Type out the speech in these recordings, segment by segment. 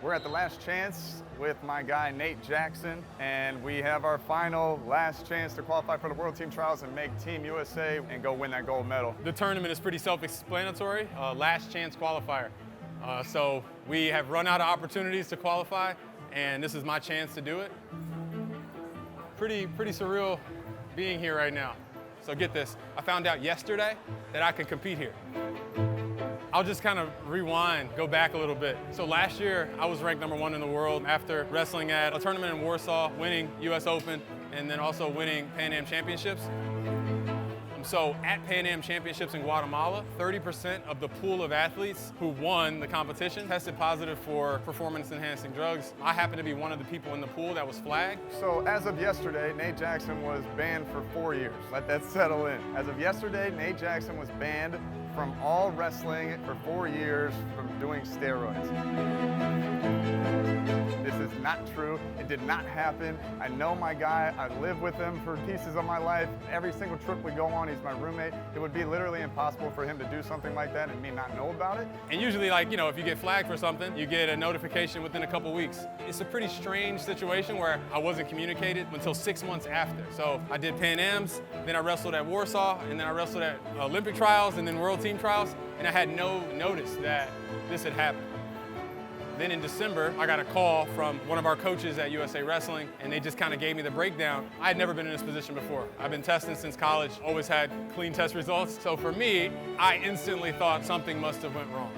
We're at the last chance with my guy Nate Jackson, and we have our final last chance to qualify for the World Team Trials and make Team USA and go win that gold medal. The tournament is pretty self-explanatory, last chance qualifier. So we have run out of opportunities to qualify, and this is my chance to do it. Pretty surreal being here right now. So get this, I found out yesterday that I can compete here. I'll just kind of rewind, go back a little bit. So last year, I was ranked #1 in the world after wrestling at a tournament in Warsaw, winning US Open, and then also winning Pan Am Championships. So at Pan Am Championships in Guatemala, 30% of the pool of athletes who won the competition tested positive for performance-enhancing drugs. I happen to be one of the people in the pool that was flagged. So as of yesterday, Nate Jackson was banned for 4 years. Let that settle in. As of yesterday, Nate Jackson was banned from all wrestling for 4 years from doing steroids. This is not true. It did not happen. I know my guy. I live with him for pieces of my life. Every single trip we go on, he's my roommate. It would be literally impossible for him to do something like that and me not know about it. And usually, like, you know, if you get flagged for something, you get a notification within a couple weeks. It's a pretty strange situation where I wasn't communicated until 6 months after. So I did Pan Ams, then I wrestled at Warsaw, and then I wrestled at Olympic trials and then World Team trials, and I had no notice that this had happened. Then in December, I got a call from one of our coaches at USA Wrestling, and they just kind of gave me the breakdown. I had never been in this position before. I've been testing since college, always had clean test results. So for me, I instantly thought something must have went wrong.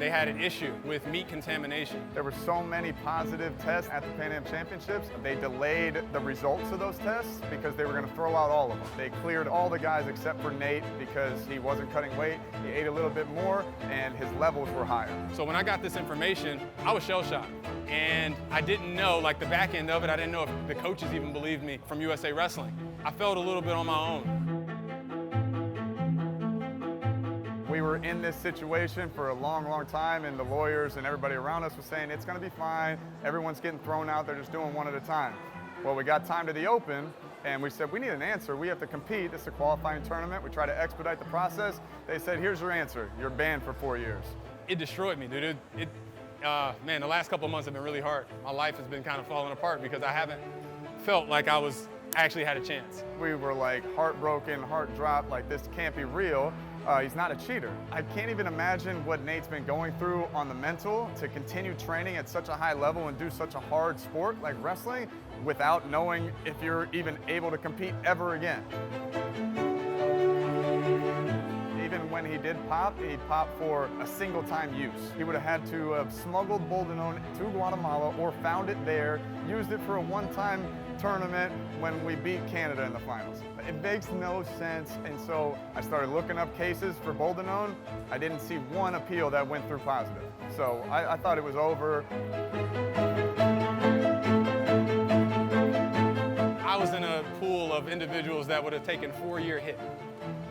They had an issue with meat contamination. There were so many positive tests at the Pan Am Championships. They delayed the results of those tests because they were going to throw out all of them. They cleared all the guys except for Nate because he wasn't cutting weight. He ate a little bit more and his levels were higher. So when I got this information, I was shell-shocked. And I didn't know, like the back end of it, I didn't know if the coaches even believed me from USA Wrestling. I felt a little bit on my own. We were in this situation for a long time, and the lawyers and everybody around us was saying, it's gonna be fine. Everyone's getting thrown out, they're just doing one at a time. Well, we got time to the Open, and we said, we need an answer. We have to compete. This is a qualifying tournament. We try to expedite the process. They said, here's your answer. You're banned for 4 years. It destroyed me, dude. Man, the last couple of months have been really hard. My life has been kind of falling apart because I haven't felt like I actually had a chance. We were like heartbroken, heart dropped, like this can't be real. He's not a cheater. I can't even imagine what Nate's been going through on the mental to continue training at such a high level and do such a hard sport like wrestling without knowing if you're even able to compete ever again. Even when he popped for a single-time use. He would have had to have smuggled boldenone to Guatemala or found it there, used it for a one-time tournament when we beat Canada in the finals. It makes no sense, and so I started looking up cases for boldenone. I didn't see one appeal that went through positive. So I thought it was over. I was in a pool of individuals that would have taken 4-year hit.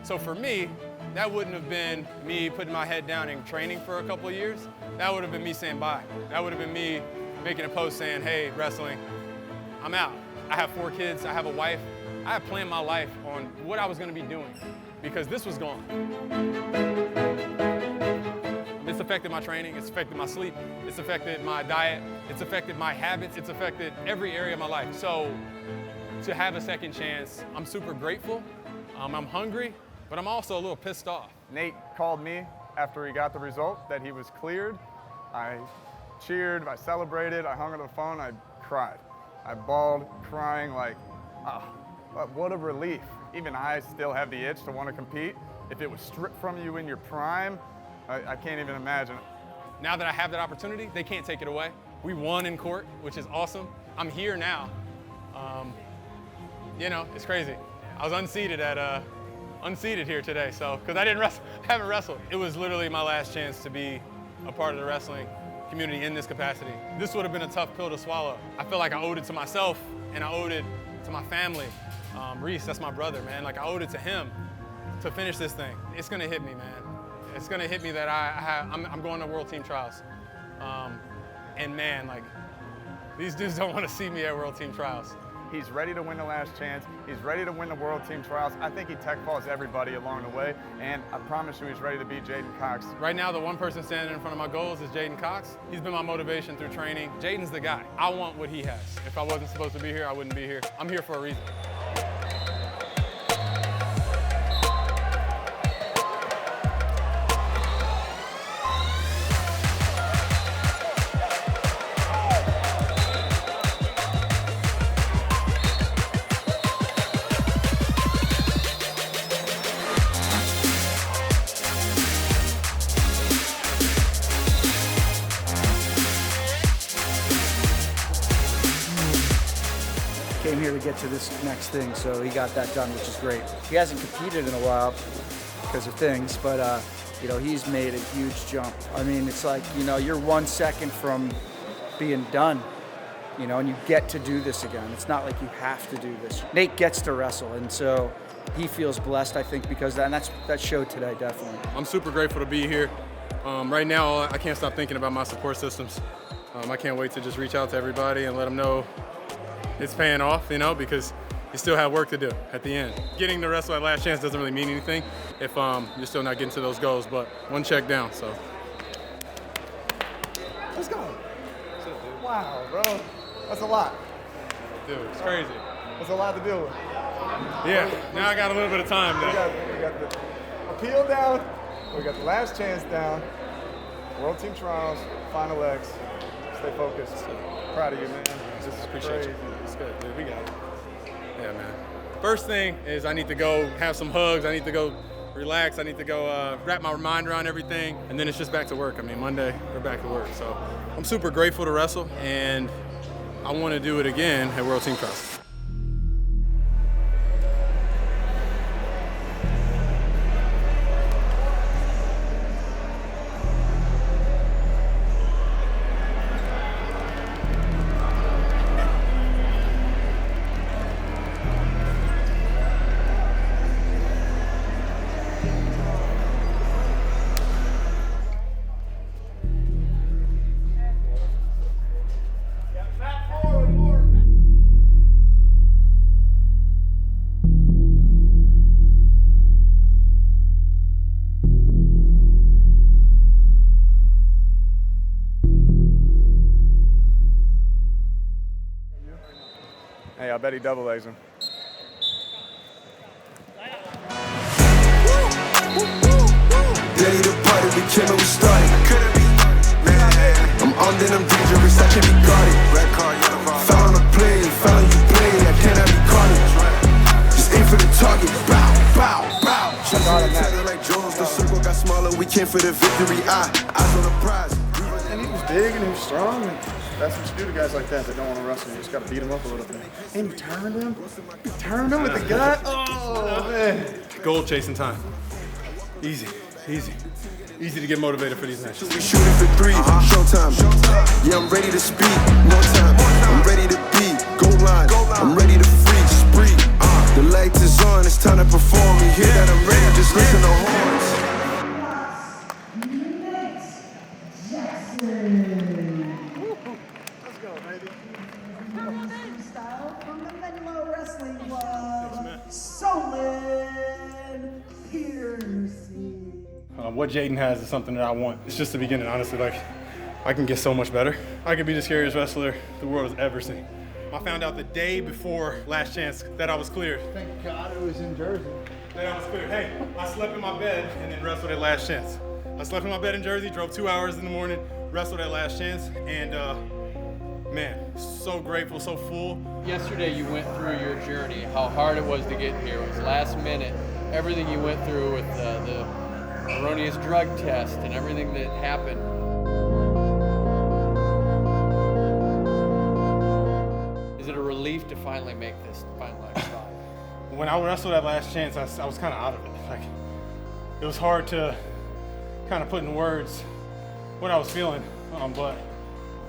So for me, that wouldn't have been me putting my head down and training for a couple of years. That would have been me saying bye. That would have been me making a post saying, hey, wrestling, I'm out. I have 4 kids, I have a wife. I had planned my life on what I was gonna be doing because this was gone. It's affected my training, it's affected my sleep, it's affected my diet, it's affected my habits, it's affected every area of my life. So to have a second chance, I'm super grateful, I'm hungry, but I'm also a little pissed off. Nate called me after he got the result that he was cleared. I cheered, I celebrated, I hung on the phone, I cried. I bawled, crying like, what a relief. Even I still have the itch to want to compete. If it was stripped from you in your prime, I can't even imagine. Now that I have that opportunity, they can't take it away. We won in court, which is awesome. I'm here now. You know, it's crazy. I was unseated here today, so, because I haven't wrestled. It was literally my last chance to be a part of the wrestling community in this capacity. This would have been a tough pill to swallow. I feel like I owed it to myself and I owed it to my family. Reese, that's my brother, man. Like I owed it to him to finish this thing. It's gonna hit me, man. It's gonna hit me that I'm going to World Team Trials. And man, like these dudes don't want to see me at World Team Trials. He's ready to win the last chance. He's ready to win the World Team Trials. I think he tech falls everybody along the way, and I promise you he's ready to beat J'den Cox. Right now, the one person standing in front of my goals is J'den Cox. He's been my motivation through training. J'den's the guy. I want what he has. If I wasn't supposed to be here, I wouldn't be here. I'm here for a reason. Came here to get to this next thing, so he got that done, which is great. He hasn't competed in a while because of things, but you know, he's made a huge jump. I mean, it's like, you know, you're 1 second from being done, you know, and you get to do this again. It's not like you have to do this. Nate gets to wrestle, and so he feels blessed, I think, because of that, and that showed today, definitely. I'm super grateful to be here. Right now, I can't stop thinking about my support systems. I can't wait to just reach out to everybody and let them know it's paying off, you know, because you still have work to do at the end. Getting to wrestle at last chance doesn't really mean anything if you're still not getting to those goals, but one check down, so. Let's go. Wow, bro. That's a lot. Dude, it's crazy. That's a lot to deal with. Yeah, now I got a little bit of time We now. got the appeal down. We got the last chance down. World Team Trials, final legs. Stay focused. Proud of you, man. This is Appreciate crazy. you. It's good, dude. We got it. Yeah, man. First thing is I need to go have some hugs. I need to go relax. I need to go wrap my mind around everything. And then it's just back to work. I mean, Monday, we're back to work. So I'm super grateful to wrestle, and I want to do it again at World Team Trials. Hey, I bet he double legs him. Ready to party, we came and we started. I'm on, then I'm dangerous, I can't be guarded. Found on a plane, found you playing, I cannot be caught. Just aim for the target, bow, bow, bow. Tatted like Jones, the circle got smaller, we came for the victory. Eyes on the prize. And he was big and he was strong. And that's what you do to guys like that don't want to wrestle. You just got to beat him up a little bit. And you turned him. You turned him with the gut. Oh, man. Goal chasing time. Easy, easy. Easy to get motivated for these matches. We shooting for three, showtime. Yeah, I'm ready to speak, more time. I'm ready to be, goal line. I'm ready to free, spree. The light is on, it's time to perform. You hear that I'm ready, just listen to horns. Let's go, baby. Style from the FloWrestling Club, Solid Piercing. What J'den has is something that I want. It's just the beginning, honestly. Like, I can get so much better. I could be the scariest wrestler the world has ever seen. I found out the day before last chance that I was cleared. Thank God it was in Jersey. That I was cleared. Hey, I slept in my bed and then wrestled at last chance. I slept in my bed in Jersey, drove 2 hours in the morning, wrestled at last chance, and man, so grateful, so full. Yesterday you went through your journey, how hard it was to get here. It was last minute. Everything you went through with the erroneous drug test and everything that happened. Is it a relief to finally make this final spot? When I wrestled at last chance, I was kind of out of it. Like, it was hard to kind of put in words what I was feeling, but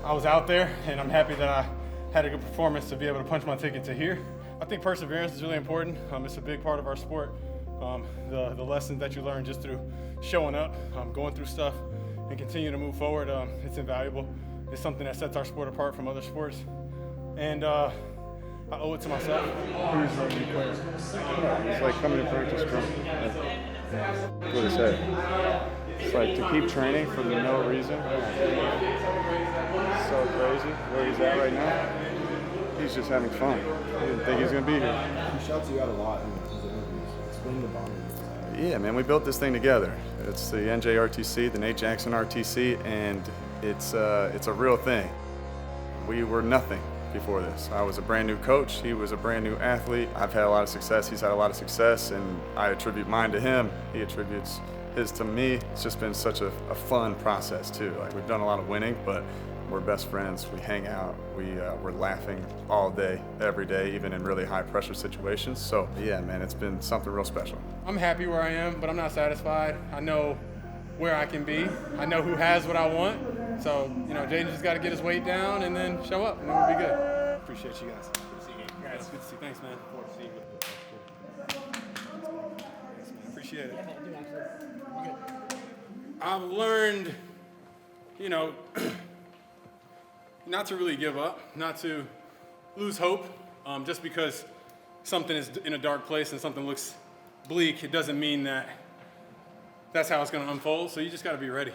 I was out there, and I'm happy that I had a good performance to be able to punch my ticket to here. I think perseverance is really important. It's a big part of our sport. The lessons that you learn just through showing up, going through stuff, and continue to move forward, it's invaluable. It's something that sets our sport apart from other sports. And I owe it to myself. Who's the new player? It's like coming to practice drunk. That's what he said. It's like to keep training for no reason. It's so crazy where he's at right now. He's just having fun. He didn't think he was going to be here. He shouts you out a lot in his interviews. Explain the bond. Yeah, man, we built this thing together. It's the NJRTC, the Nate Jackson RTC, and it's a real thing. We were nothing before this. I was a brand new coach. He was a brand new athlete. I've had a lot of success. He's had a lot of success, and I attribute mine to him. He attributes his to me. It's just been such a fun process too. Like, we've done a lot of winning, but we're best friends. We hang out. We're laughing all day, every day, even in really high pressure situations. So yeah, man, it's been something real special. I'm happy where I am, but I'm not satisfied. I know where I can be. I know who has what I want. So, you know, J'den just got to get his weight down and then show up, and then we'll be good. Appreciate you guys. Good to see you. Guys, good to see you. Thanks, man. Forward to see you. Thanks, man. Appreciate it. I've learned, you know, not to really give up, not to lose hope. Just because something is in a dark place and something looks bleak, it doesn't mean that that's how it's going to unfold. So you just got to be ready.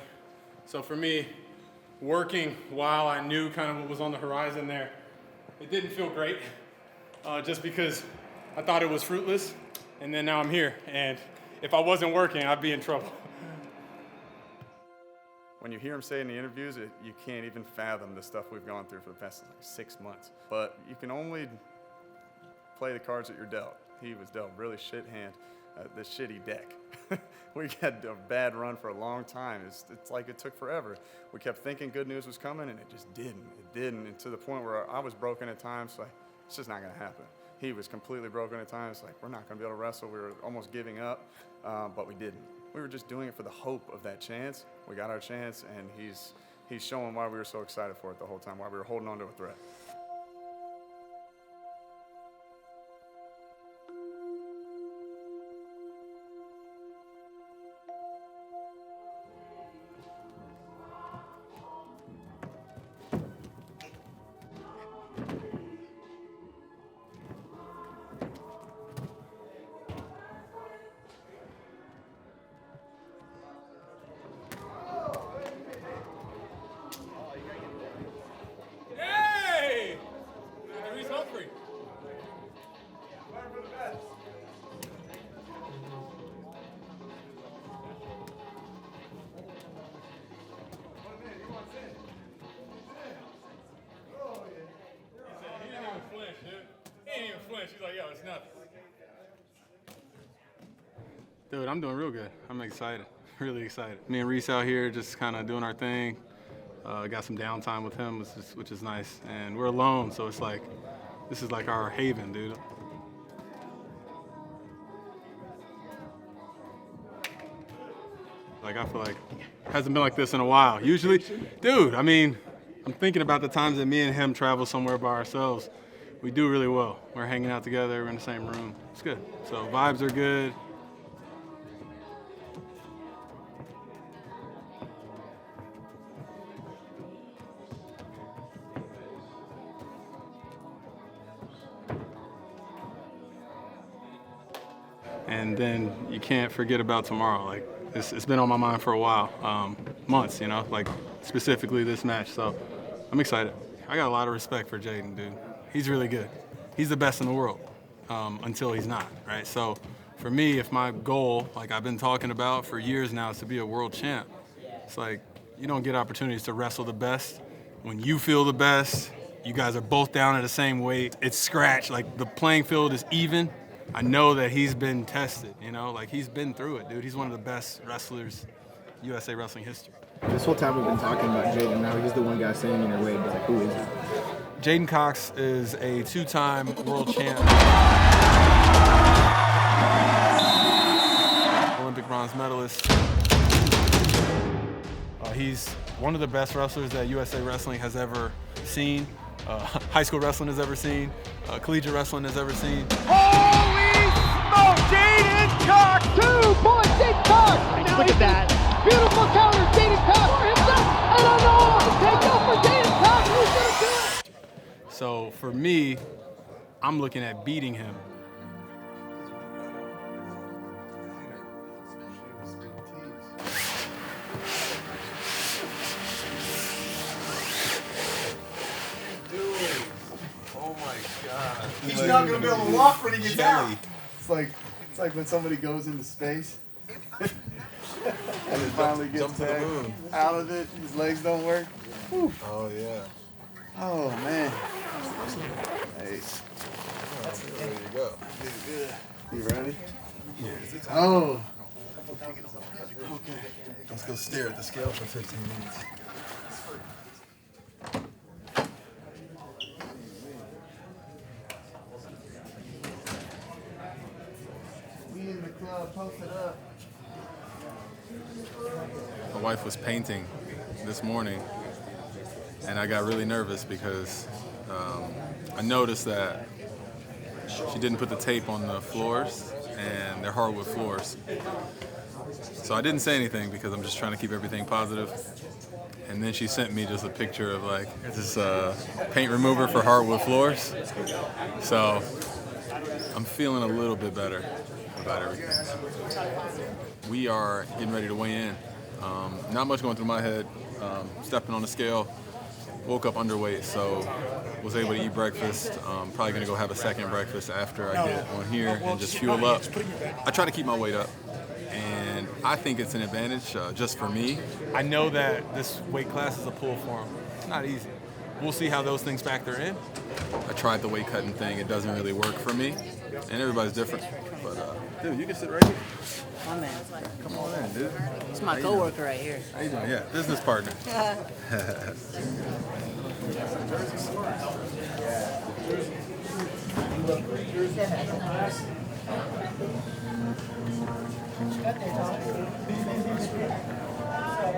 So for me, working while I knew kind of what was on the horizon there, it didn't feel great, just because I thought it was fruitless. And then now I'm here, and if I wasn't working, I'd be in trouble. When you hear him say in the interviews, you can't even fathom the stuff we've gone through for the past 6 months. But you can only play the cards that you're dealt. He was dealt really shit hand, the shitty deck. We had a bad run for a long time. It's like it took forever. We kept thinking good news was coming, and it just didn't. It didn't, and to the point where I was broken at times. Like, it's just not going to happen. He was completely broken at times. Like, we're not going to be able to wrestle. We were almost giving up, but we didn't. We were just doing it for the hope of that chance. We got our chance, and he's showing why we were so excited for it the whole time, why we were holding on to a threat. She's like, yo, it's nothing. Dude, I'm doing real good. I'm excited, really excited. Me and Reese out here just kind of doing our thing. Got some downtime with him, which is nice. And we're alone, so it's like, this is like our haven, dude. Like, I feel like it hasn't been like this in a while. Usually, dude, I mean, I'm thinking about the times that me and him travel somewhere by ourselves. We do really well. We're hanging out together, we're in the same room. It's good. So vibes are good. And then you can't forget about tomorrow. Like, it's been on my mind for a while, months, you know, like specifically this match. So I'm excited. I got a lot of respect for J'den, dude. He's really good. He's the best in the world until he's not, right? So for me, if my goal, like I've been talking about for years now, is to be a world champ, it's like you don't get opportunities to wrestle the best when you feel the best. You guys are both down at the same weight. It's scratched, like the playing field is even. I know that he's been tested, you know, like he's been through it, dude. He's one of the best wrestlers in USA wrestling history. This whole time we've been talking about J'den. Now he's the one guy standing in your way. It's like, who is he? J'den Cox is a two-time world champ, Olympic bronze medalist. He's one of the best wrestlers that USA Wrestling has ever seen, high school wrestling has ever seen, collegiate wrestling has ever seen. Holy smoke! J'den Cox! 2 points, J'den Cox! Look at that. Beautiful counter, J'den Cox for himself. I don't know. Take off for J'den Cox. Who's going to do it? So for me, I'm looking at beating him. Oh my God. He's not gonna be able to walk when he gets out. It's like when somebody goes into space and it finally gets back out of it. His legs don't work. Whew. Oh yeah. Oh man. Hey. There you go. You ready? Oh. Okay. Let's go stare at the scale for 15 minutes. We in the club, post it up. My wife was painting this morning, and I got really nervous because I noticed that she didn't put the tape on the floors, and they're hardwood floors. So I didn't say anything because I'm just trying to keep everything positive. And then she sent me just a picture of like this paint remover for hardwood floors. So I'm feeling a little bit better about everything. We are getting ready to weigh in. Not much going through my head. Stepping on the scale, woke up underweight, so was able to eat breakfast. Probably gonna go have a second breakfast after I get on here and just fuel up. I try to keep my weight up, and I think it's an advantage just for me. I know that this weight class is a pull for him. It's not easy. We'll see how those things factor in. I tried the weight cutting thing. It doesn't really work for me, and everybody's different. But dude, you can sit right here. My man. Come on in, dude. It's my coworker right here. How you doing? Yeah, business partner.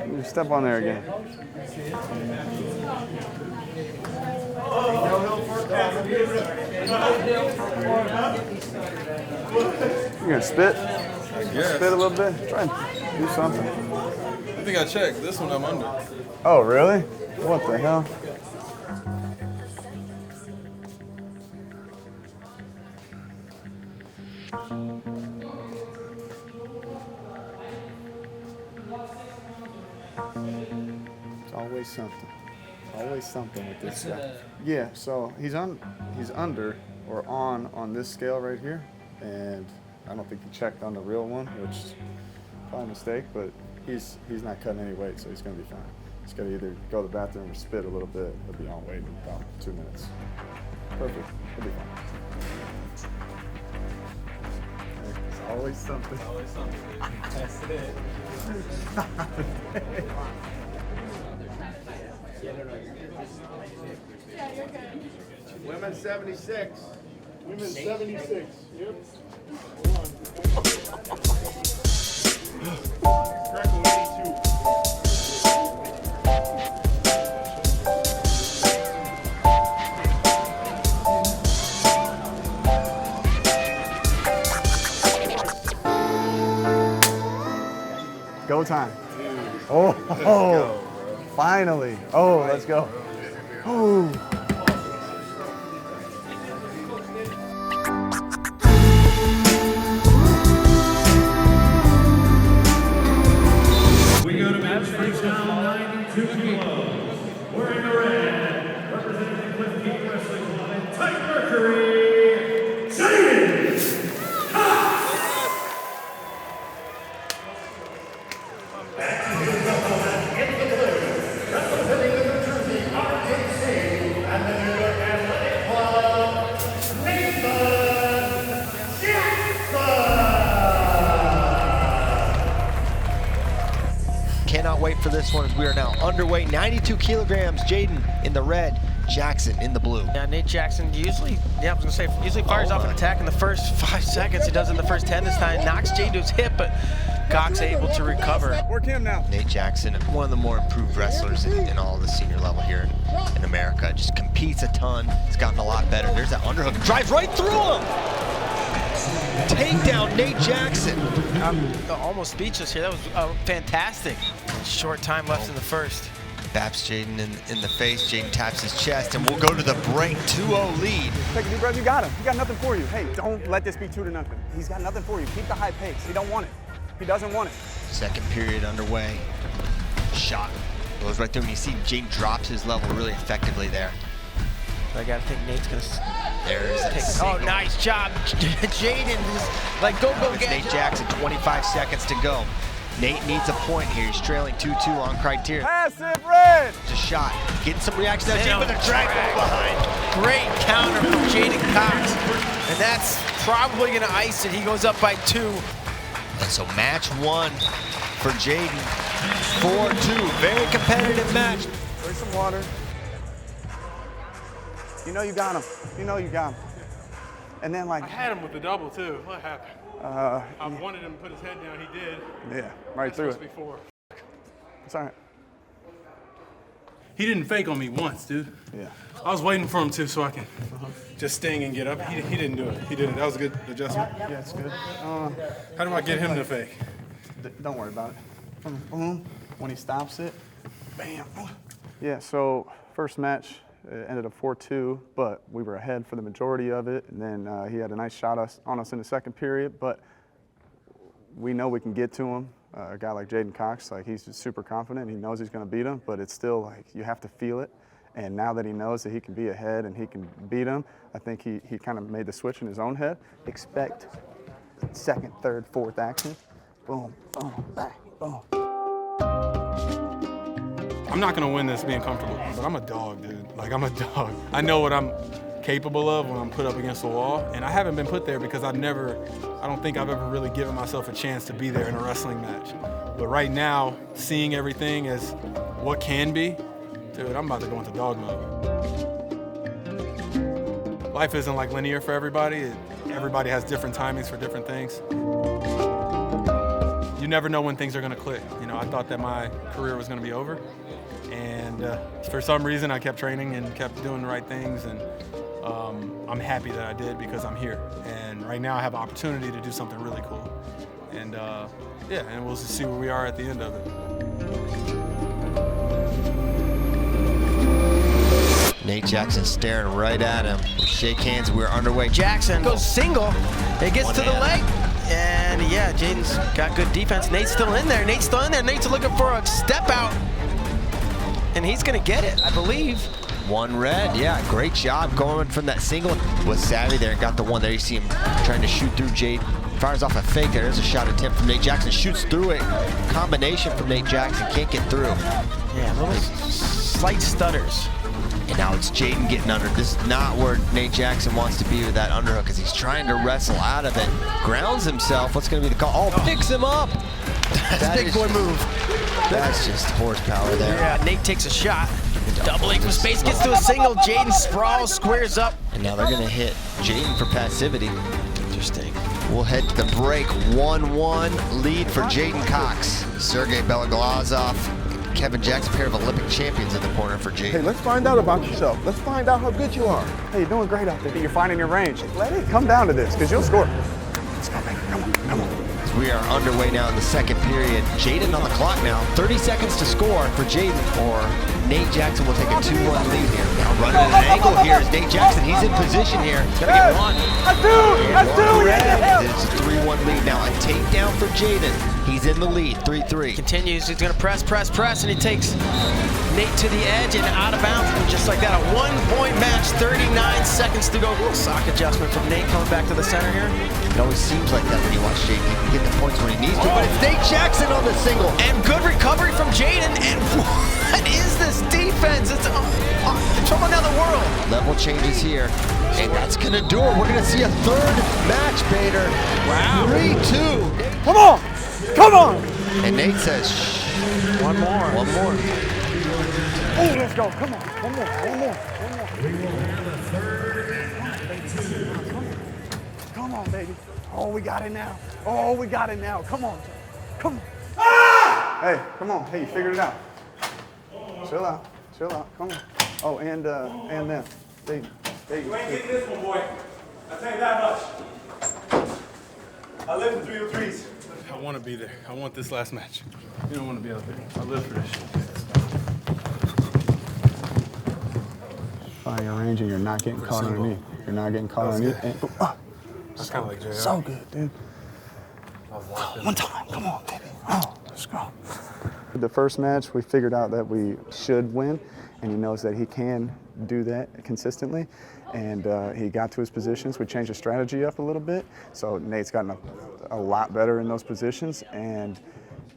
You step on there again. You gonna spit? I guess. Spit a little bit? Try and do something. I think I checked. This one I'm under. Oh, really? What the hell? It's always something. Always something with this guy. Yeah, so he's under or on this scale right here, and I don't think he checked on the real one, which is probably a mistake, but he's not cutting any weight, so he's gonna be fine. He's gonna either go to the bathroom or spit a little bit. He'll be on weight in about 2 minutes. Perfect. He'll be fine. It's always something. Always something. That's it. Women 76. Women 76. Yep. Greco 82. Go time. Oh, finally. Oh, let's go. Oh. We go to men's freestyle 92 kilos. Wearing the red, representing the Cliff Wrestling Club in Tight Mercury, J'den Cox. Back to the double and in the blue, representing the New Jersey RKC and the New York Athletic Club, Cannot wait for this one as we are now underweight, 92 kilograms. J'den in the red, Jackson in the blue. Yeah, Nate Jackson usually fires off an attack in the first 5 seconds. He does in the first 10 this time. Knocks J'den to his hip, but Cox able to recover. Work him now. Nate Jackson, one of the more improved wrestlers in all the senior level here in America. Just competes a ton. He's gotten a lot better. There's that underhook. Drives right through him. Takedown, Nate Jackson. I'm almost speechless here. That was fantastic. Short time left in the first. Baps J'den in the face. J'den taps his chest, and we'll go to the break. 2-0 lead. Take a deep breath. You got him. He got nothing for you. Hey, don't let this be 2-0. He's got nothing for you. Keep the high pace. He don't want it. He doesn't want it. Second period underway. Shot goes right through him. You see J'den drops his level really effectively there. I gotta think Nate's gonna. There's a Oh, single. nice job. J'den is like, go, get Nate Jackson, 25 seconds to go. Nate needs a point here. He's trailing 2-2 on criteria. Passive red. It's a shot. Getting some reaction there. J'den with a drag behind. Great counter from J'den Cox. And that's probably gonna ice it. He goes up by 2. And so match 1 for J'den. 4-2. Very competitive match. Drink some water. You know you got him. You know you got him. And then like. I had him with the double too. What happened? I wanted him to put his head down. He did. Yeah, right through it. Before. It's all right. He didn't fake on me once, dude. Yeah. I was waiting for him to so I can just sting and get up. He didn't do it. He did it. That was a good adjustment. Yeah, it's good. How do I get him to fake? Don't worry about it. Boom, boom. When he stops it, bam. Yeah, so first match ended up 4-2, but we were ahead for the majority of it. And then he had a nice shot on us in the second period, but we know we can get to him. A guy like J'den Cox, like he's just super confident. He knows he's going to beat him, but it's still like you have to feel it. And now that he knows that he can be ahead and he can beat him, I think he kind of made the switch in his own head. Expect second, third, fourth action. Boom, boom, bang, boom. I'm not gonna win this being comfortable, but I'm a dog, dude. Like, I'm a dog. I know what I'm capable of when I'm put up against the wall, and I haven't been put there because I don't think I've ever really given myself a chance to be there in a wrestling match. But right now, seeing everything as what can be, dude, I'm about to go into dog mode. Life isn't like linear for everybody. Everybody has different timings for different things. You never know when things are gonna click. You know, I thought that my career was gonna be over. And for some reason, I kept training and kept doing the right things. And I'm happy that I did because I'm here. And right now I have an opportunity to do something really cool. And yeah, and we'll just see where we are at the end of it. Nate Jackson staring right at him. Shake hands, we're underway. Jackson goes single. It gets to the leg. And yeah, J'den's got good defense. Nate's still in there. Nate's looking for a step out. And he's gonna get it, I believe. One red, yeah, great job going from that single. Was savvy there and got the one there. You see him trying to shoot through J'den. Fires off a fake there. There's a shot attempt from Nate Jackson. Shoots through it. Combination from Nate Jackson. Can't get through. Yeah, little slight stutters. And now it's J'den getting under. This is not where Nate Jackson wants to be with that underhook because he's trying to wrestle out of it. Grounds himself. What's going to be the call? Oh, picks him up. That's a big boy move. That's just horsepower there. Yeah, Nate takes a shot. Doubling from space, gets to a single. J'den sprawls, squares up. And now they're going to hit J'den for passivity. Interesting. We'll head to the break. 1-1 lead for J'den Cox. Sergey Beloglazov, Kevin Jackson, pair of Olympic champions in the corner for J'den. Hey, let's find out about yourself. Let's find out how good you are. Hey, you're doing great out there. You're finding your range. Let it come down to this, because you'll score. Let's go, baby. Come on, come on. We are underway now in the second period. J'den on the clock now. 30 seconds to score for J'den, or Nate Jackson will take a 2-1 lead here. Now running at an angle here is Nate Jackson. He's in position here. He's gonna get one. That's two. It's a 3-1 lead now. A takedown for J'den. He's in the lead, 3-3. Continues, he's gonna press, and he takes Nate to the edge and out of bounds. And just like that, a 1-point match, 39 seconds to go. Sock adjustment from Nate coming back to the center here. It always seems like that when you watch J'den. He can get the points when he needs to, but it's Nate Jackson on the single. And good recovery from J'den, and what is this defense? It's from another world. Level changes here, and that's gonna do it. We're gonna see a third match, Bader. Wow. 3-2. Come on! Come on! And Nate says, shh. One more. One more. Oh, let's go. Come on. One more. One more. Come on, baby. Oh, we got it now. Oh, we got it now. Come on. Come on. Ah! Hey, come on. Hey, you figured it out. Chill out. Chill out. Come on. Oh, and them. They You ain't getting this one, boy. I'll tell you that much. I live in 303s. I want to be there. I want this last match. You don't want to be out there. I live for this shit. qualifying your range and you're not getting caught underneath. You're not getting caught underneath. And, That's kind of like JR. So good, dude. One time, come on, baby. Oh, let's go. The first match, we figured out that we should win, and he knows that he can do that consistently. And he got to his positions. We changed the strategy up a little bit, so Nate's gotten a lot better in those positions, and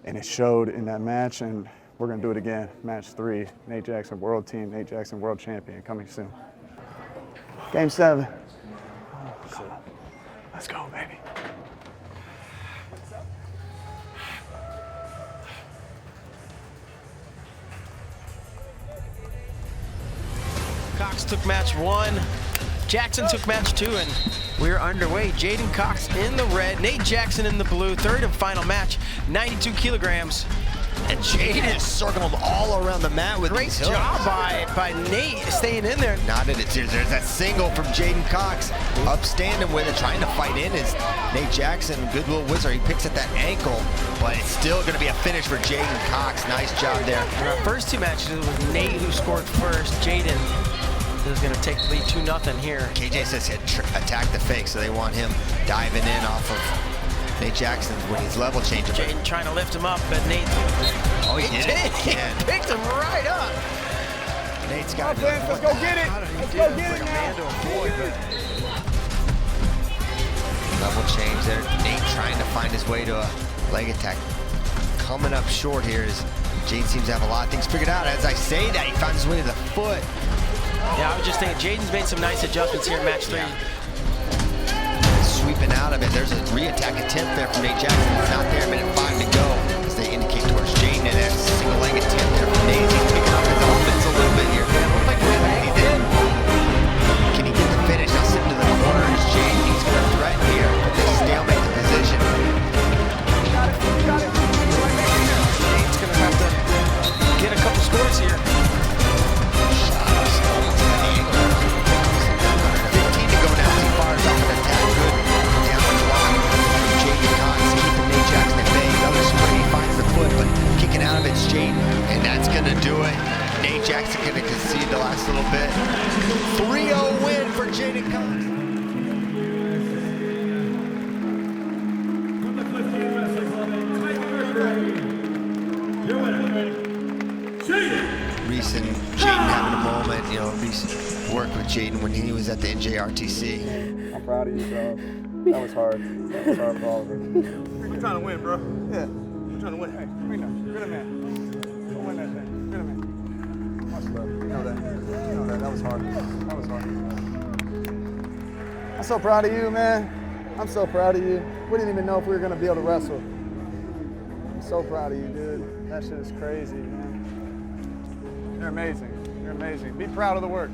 it showed in that match. And we're gonna do it again. Match 3, Nate Jackson World Team, Nate Jackson World Champion, coming soon. Game 7. Oh, let's go, baby. Cox took match 1. Jackson took match 2, and we're underway. J'den Cox in the red, Nate Jackson in the blue. Third and final match, 92 kilograms. And J'den is circling them all around the mat with Great job by Nate staying in there. Not at it. There's that single from J'den Cox. Upstanding with it, trying to fight in is Nate Jackson. Good little whizzer. He picks at that ankle, but it's still going to be a finish for J'den Cox. Nice job there. In our first 2 matches, it was Nate who scored first. J'den is going to take the lead 2-0 here. KJ says he attack the fake, so they want him diving in off of Nate Jackson when he's level changing. J'den trying to lift him up, but Nate. Oh, he did it again. He picked him right up. Nate's got it. Let's go get it. Let's go get it now. Level change there. Nate trying to find his way to a leg attack. Coming up short here is J'den seems to have a lot of things figured out. As I say that, he found his way to the foot. Yeah, I was just thinking, J'den's made some nice adjustments here in match 3. Sweeping out of it. There's a re-attack attempt there from Nate Jackson. It's not there. Minute 5 to go as they indicate towards J'den, and that single leg attempt there from Nate. He's picking up his offense a little bit here. He did. Can he get the finish? Now sitting to the corner is J'den. He's going to threaten here. Put this stalemate to position. Nate's going to have to get a couple scores here. 15 to go now. He fires off an attack. Good down the block. J'den Cox keeping Nate Jackson at bay. Another spray. He finds the foot, but kicking out of it's J'den, and that's going to do it. Nate Jackson going to concede the last little bit. 3-0 win for J'den Cox. From the Clifton Wrestling Club in Tiger, your winner, J'den. Reese and J'den having a moment. You know, Reese worked with J'den when he was at the NJRTC. I'm proud of you, bro. That was hard. That was hard for all of us. We're trying to win, bro. Yeah. We're trying to win. Hey, we know. You're the man. Go win that thing. You're the man. Much love. You know that. You know that. That was hard. That was hard. I'm so proud of you, man. I'm so proud of you. We didn't even know if we were going to be able to wrestle. I'm so proud of you, dude. That shit is crazy, man. You're amazing. You're amazing. Be proud of the work.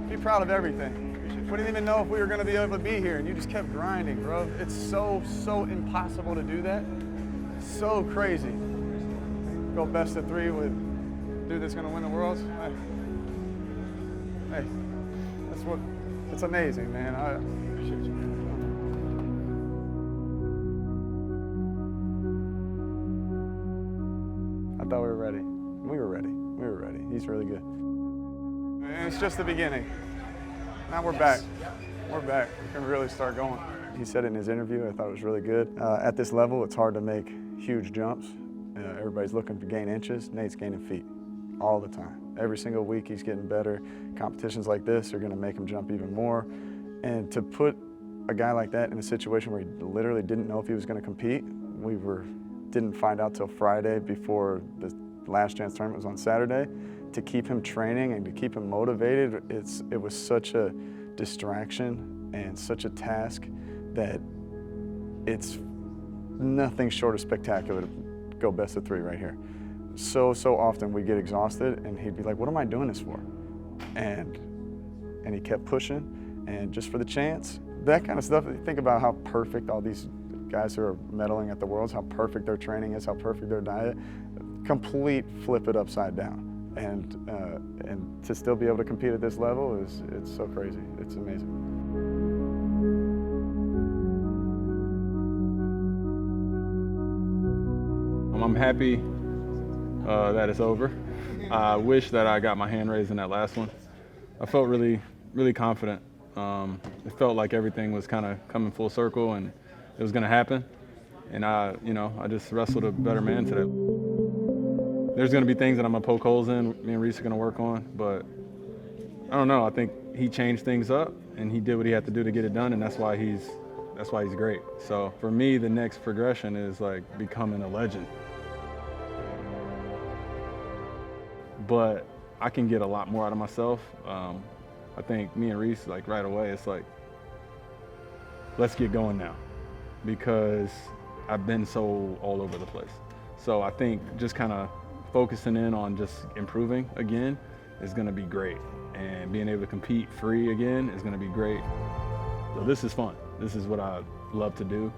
Be proud of everything. We didn't even know if we were going to be able to be here, and you just kept grinding, bro. It's so impossible to do that. So crazy. Go best of 3 with dude that's going to win the Worlds. Hey, that's what, it's amazing, man. I appreciate you. I thought we were ready. We were ready. We were ready. He's really good. And it's just the beginning. Now we're back. We're back. We can really start going. He said it in his interview. I thought it was really good. At this level, it's hard to make huge jumps. Everybody's looking to gain inches. Nate's gaining feet all the time. Every single week, he's getting better. Competitions like this are going to make him jump even more. And to put a guy like that in a situation where he literally didn't know if he was going to compete, didn't find out till Friday before the last chance tournament was on Saturday. To keep him training and to keep him motivated, it was such a distraction and such a task that it's nothing short of spectacular to go best of 3 right here. So often we get exhausted and he'd be like, what am I doing this for? And he kept pushing, and just for the chance, that kind of stuff. Think about how perfect all these guys who are medaling at the Worlds, how perfect their training is, how perfect their diet. Complete flip it upside down. And to still be able to compete at this level it's so crazy. It's amazing. I'm happy that it's over. I wish that I got my hand raised in that last one. I felt really, really confident. It felt like everything was kind of coming full circle and it was going to happen. And I just wrestled a better man today. There's going to be things that I'm going to poke holes in, me and Reese are going to work on, but I don't know. I think he changed things up and he did what he had to do to get it done, and that's why he's great. So for me, the next progression is like becoming a legend. But I can get a lot more out of myself. I think me and Reese, like right away, it's like, let's get going now, because I've been so all over the place. So I think just kind of focusing in on just improving again is gonna be great. And being able to compete free again is gonna be great. So this is fun. This is what I love to do.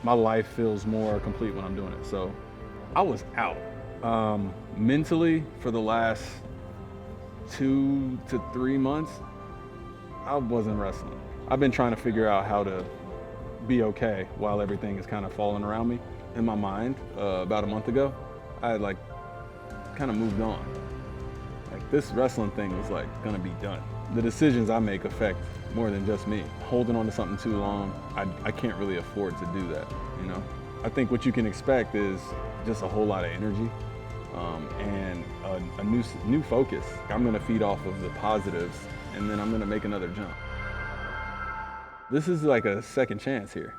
My life feels more complete when I'm doing it. So I was out mentally for the last 2 to 3 months. I wasn't wrestling. I've been trying to figure out how to be okay while everything is kind of falling around me. In my mind, about a month ago, I had like kind of moved on. Like this wrestling thing was like gonna be done. The decisions I make affect more than just me. Holding on to something too long, I can't really afford to do that, you know? I think what you can expect is just a whole lot of energy and a new focus. I'm gonna feed off of the positives and then I'm gonna make another jump. This is like a second chance here.